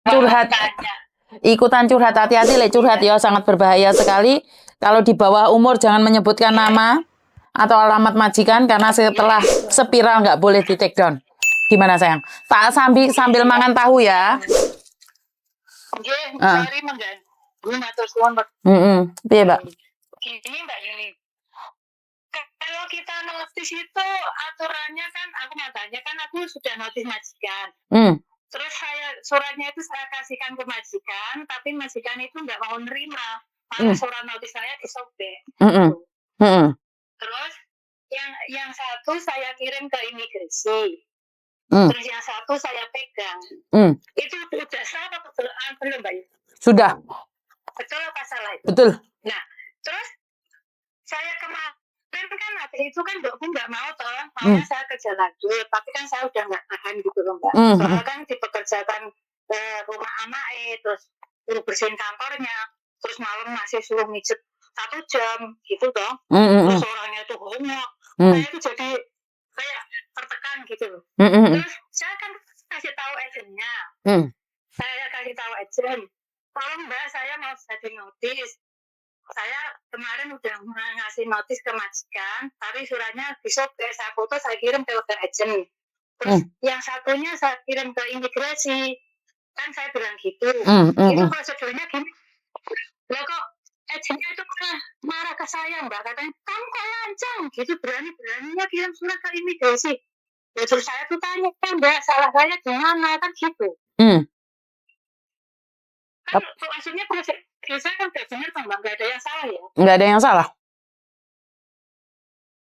curhat. Ikutan curhat, hati-hati le curhat ya, sangat berbahaya sekali. Kalau di bawah umur jangan menyebutkan nama atau alamat majikan karena setelah spiral nggak boleh di take down. Gimana sayang? Tak sambil mangan tahu ya. Nggih, sorry mengganggu matur suwun. Piye, Mbak? Gini Mbak Yuni. Kalau kita notis itu aturannya kan aku nyatanya kan aku sudah notis majikan. Terus suratnya itu saya kasihkan ke majikan, tapi majikan itu nggak mau nerima. Malah surat notis saya disobek. Terus yang satu saya kirim ke imigrasi. Terus yang satu saya pegang. Itu udah sah apa belum Mbak? Sudah. Betul apa salah itu? Betul. Nah, terus saya kemarin kan habis itu kan dokter nggak mau toh, maunya saya kerja lanjut, tapi kan saya udah nggak tahan gitu loh Mbak. Soalnya kan dipekerjakan rumah anak terus suruh bersihin kantornya, terus malam masih suruh mijet 1 jam gitu toh. Terus orangnya itu homo, saya itu jadi kayak tertekan gitu loh. Terus saya kan kasih tahu agennya, saya kasih tahu agen, tolong Mbak saya mau jadi notis. Saya kemarin udah ngasih notis ke majikan, tapi suratnya disobek, saya foto, saya kirim ke agen. Terus yang satunya saya kirim ke imigrasi, kan saya bilang gitu. Itu prosedurnya gini. Lah kok agennya itu pernah marah ke saya Mbak, katanya kamu kok lancang gitu, berani-beraninya kirim surat ke imigrasi. Ya, terus saya tuh tanya kan Mbak, salah saya gimana kan gitu. Kan maksudnya saya kan udah benar kan Mbak, nggak ada yang salah ya? Nggak ada yang salah.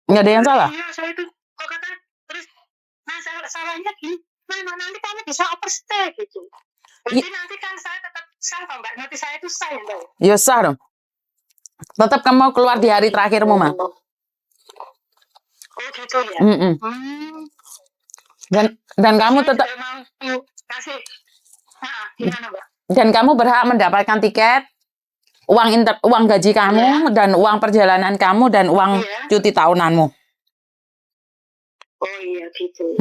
Nggak ada yang salah. Iya, saya itu kok kata terus, nah salahnya gini, nanti kamu bisa overstay gitu. Jadi nanti kan saya tetap sah Mbak, nanti saya itu sah ya Mbak? Ya sah dong. Tetap kamu mau keluar di hari terakhirmu mah. Oh gitu ya. Dan kamu tetap mau kasih, gimana Mbak? Dan kamu berhak mendapatkan tiket, uang gaji kamu, dan uang perjalanan kamu, dan uang cuti tahunanmu. Oh iya gitu.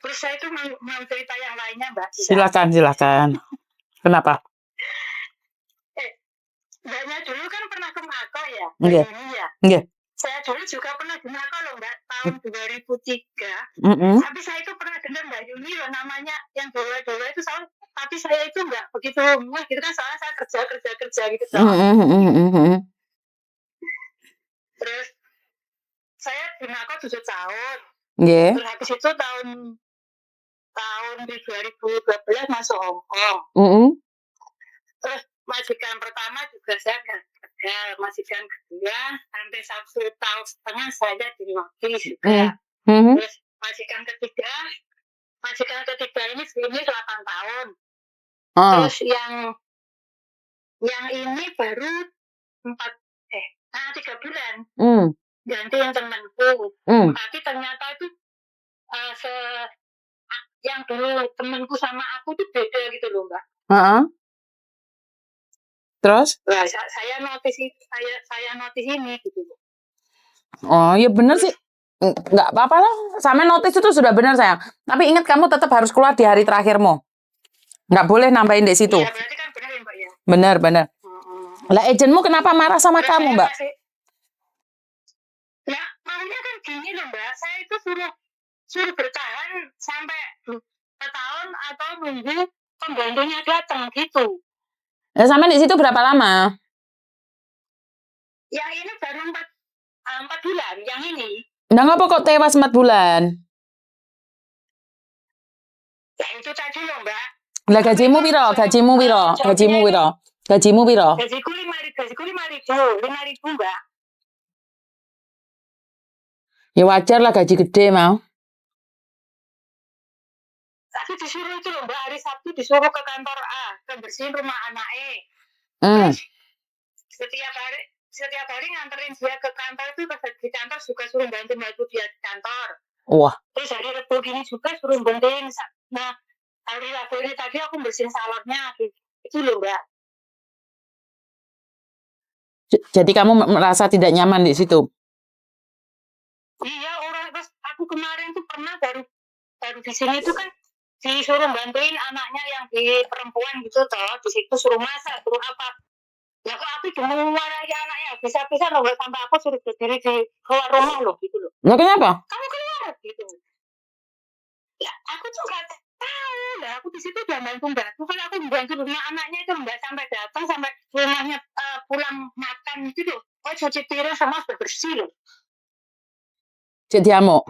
Terus saya itu mau cerita yang lainnya Mbak. Silakan. Kenapa? Mbaknya dulu kan pernah ke Mako ya? Iya. Saya dulu juga pernah di Mako loh Mbak, tahun 2003. Tapi saya itu pernah dengar Mbak Yuni loh namanya yang dewa-dewa itu soal, tapi saya itu nggak begitu muah gitu kan, soalnya saya kerja gitu. Terus saya di Mako 7 tahun. Terus habis itu tahun 2012 masuk Hong Kong. Terus majikan pertama juga saya gagal, majikan kedua hampir 1,5 tahun saya di notis juga. Terus majikan ketiga ini sebelumnya 8 tahun. Terus yang ini baru 3 bulan. Gantiin temanku. Tapi ternyata itu yang dulu temanku sama aku tuh beda gitu loh Mbak. Terus? Nah, saya notis ini gitu. Oh ya bener sih, nggak apa-apa lah. Sama notis itu sudah benar sayang. Tapi ingat kamu tetap harus keluar di hari terakhirmu. Nggak boleh nambahin di situ. Iya berarti kan benar ya Mbak ya. Benar. Lah agenmu kenapa marah sama kamu Mbak? Ya maunya kan gini loh Mbak. Saya itu suruh bertahan sampai setahun atau nunggu pembantunya datang gitu. Ya sampai di situ berapa lama? Yang ini baru 4 bulan, yang ini. Nah ngapa kok tewas 4 bulan? Ya itu tadi loh Mbak. Lah gajimu piro? Gajimu piro? Gajiku 5.000 Mbak. Ya wajar lah, gaji gede mau. Tapi disuruh itu loh Mbak, hari Sabtu disuruh ke kantor A, ke bersihin rumah anak E. Setiap hari nganterin dia ke kantor itu, di kantor juga suruh bantu dia di kantor. Wah. Terus hari Rabu gini juga suruh bantuin. Nah, hari Rabu ini tadi aku bersihin salonnya, itu loh Mbak. Jadi kamu merasa tidak nyaman di situ? Iya, terus aku kemarin tuh pernah baru di sini tuh kan disuruh bantuin anaknya yang di perempuan gitu toh, di situ suruh masak, suruh apa. Ya kok aku cuma marahi anaknya, bisa-bisa loh sampai aku suruh berdiri di keluar rumah loh gitu loh. Nah, kenapa? Kamu keluar gitu. Ya, aku tuh nggak tahu lah. Aku di situ udah bantu-bantu. Kan aku bantu rumah anaknya itu nggak sampai datang sampai rumahnya pulang makan gitu loh. Oh cuci piring sama bersih loh. Jadi amuk.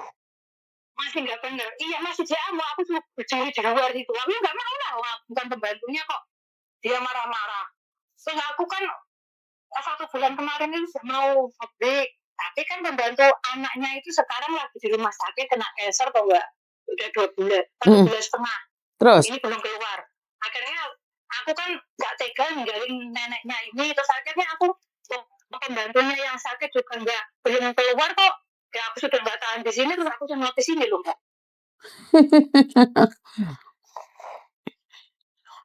Masih nggak bener. Iya masih jamu. Aku tuh berdiri di luar itu. Aku nggak mau lah. Bukan pembantunya kok. Dia marah-marah. Terus aku kan 1 bulan kemarin itu mau break. Tapi kan pembantu anaknya itu sekarang lagi di rumah sakit kena cancer atau enggak? Udah 2 bulan, 1,5 bulan. Terus? Ini belum keluar. Akhirnya aku kan nggak tega ninggalin neneknya ini. Terus akhirnya aku pembantunya yang sakit juga belum keluar kok. Ya aku sudah nggak tahan di sini, terus aku cuma ke sini loh Mbak.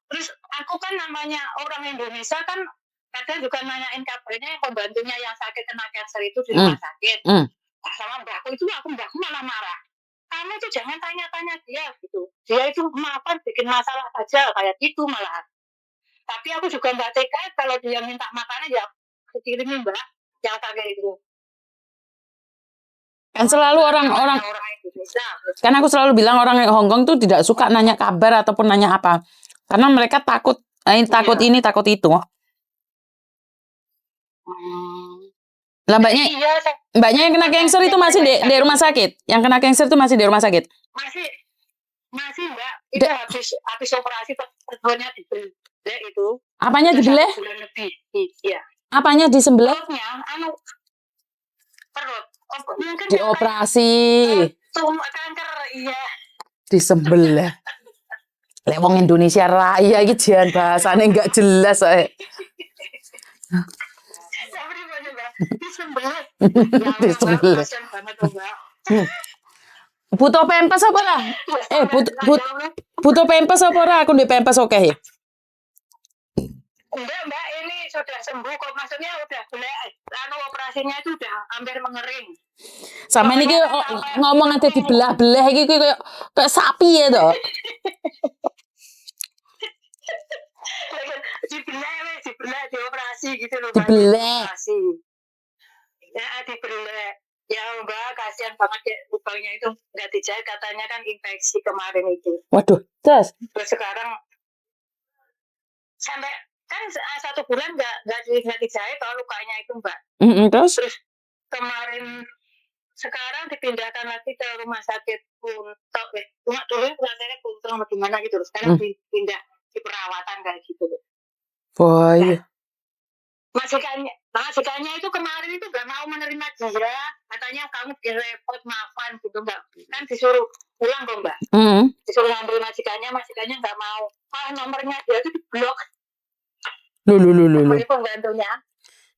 Terus aku kan namanya orang Indonesia kan kadang juga nanyain kabarnya pembantunya yang sakit kena cancer itu di rumah sakit. Nah, sama mbakku itu mbakku malah marah. Kamu itu jangan tanya-tanya dia gitu. Dia itu maafan bikin masalah saja kayak gitu malah. Tapi aku juga nggak tega kalau dia minta makanan ya kirimin mbak yang kayak itu. Kan selalu orang-orang kan aku selalu bilang orang Hongkong tuh tidak suka nanya kabar ataupun nanya apa. Karena mereka takut takut ini, takut itu. Lah mbaknya yang kena cancer itu masih di rumah sakit. Yang kena cancer itu masih di rumah sakit. Masih mbak. Itu habis operasi perutnya dibelah itu. Apanya dibelah? Iya. Apanya disembelah? Perut. Mungkin dioperasi. Kanker iya. Disembelah. Lek wong Indonesia Raya iki jan bahasane enggak jelas ae. Disembelah. Butuh pempes apa ora? Butuh pempes apa ora? Aku ndek pempes oke ya. Enggak mbak, ini sudah sembuh kok. Maksudnya udah operasinya itu udah hampir mengering. Sama ini ngomong ada dibelah-belah iki kayak sapi ya toh. dibelah dioperasi gitu loh. Dibelah. Ya dibelah. Ya mbak, kasihan banget ya lubangnya itu nggak dijahit, katanya kan infeksi kemarin itu. Waduh, terus sekarang sampai kan 1 bulan nggak dijahit kalau lukanya itu mbak. Terus kemarin sekarang dipindahkan lagi ke rumah sakit Puntok dulu rasanya Puntok atau gimana gitu loh. Sekarang dipindah di perawatan kayak gitu loh. Boy. Majikannya itu kemarin itu nggak mau menerima dia, katanya kamu direpot maafan gitu mbak. Kan disuruh pulang kok mbak. Disuruh ngambil majikannya nggak mau. Nomornya dia itu diblok. Lu. Pembantunya.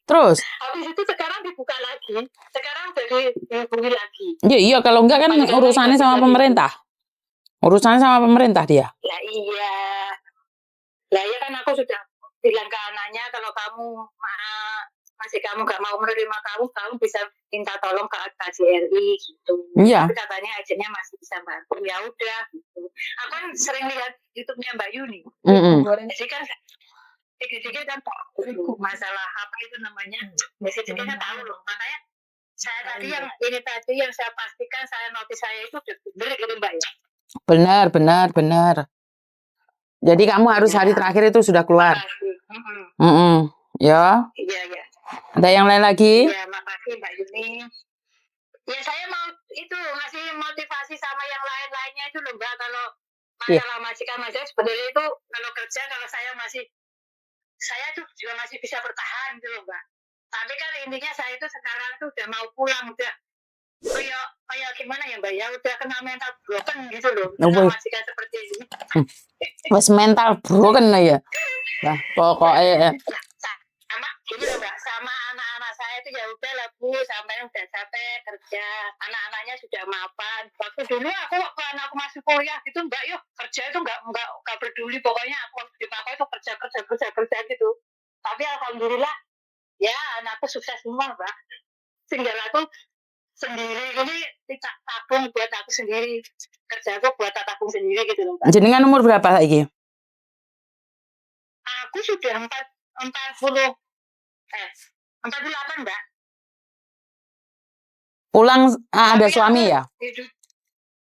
Terus? Habis itu sekarang dibuka lagi. Sekarang jadi dihubungi lagi. Iya kalau enggak kan urusannya sama pemerintah. Urusannya sama pemerintah dia. Lah iya kan aku sudah bilang ke anaknya kalau kamu kamu nggak mau menerima kamu bisa minta tolong ke KJRI gitu. Iya. Tapi katanya agennya masih bisa bantu. Ya udah gitu. Aku kan sering lihat YouTube-nya Mbak Yuni. Jadi kan dikit-dikit kan masalah apa itu namanya. Biasanya kan tahu loh. Makanya saya tadi yang saya pastikan notis saya itu benar gitu Mbak ya. Benar. Jadi kamu harus hari terakhir itu sudah keluar. Ya. Iya. Ada yang lain lagi? Ya, makasih Mbak Yuni. Ya saya mau itu ngasih motivasi sama yang lain-lainnya itu loh Mbak. Kalau masalah majikan sebenarnya itu kalau kerja saya tuh juga masih bisa bertahan gitu loh Mbak. Tapi kan intinya saya itu sekarang tuh udah mau pulang udah kayak gimana ya Mbak ya, udah kena mental broken gitu loh. Majikan seperti ini. Mas mental broken lah ya. Nah, pokoknya sama gini loh Mbak, sama anak-anak saya itu ya udah lah Bu, sampai udah capek kerja, anak-anaknya sudah mapan. Waktu dulu waktu aku masih kuliah gitu Mbak, yuk kerja itu nggak peduli, pokoknya aku itu kerja gitu. Tapi alhamdulillah ya anakku sukses semua Mbak. Tinggal aku sendiri ini tidak tabung buat aku sendiri, kerjaku buat tabung sendiri gitu loh Mbak. Jenengan umur berapa lagi? Aku sudah 48 Mbak. Pulang ada Tapi suami aku ya? hidup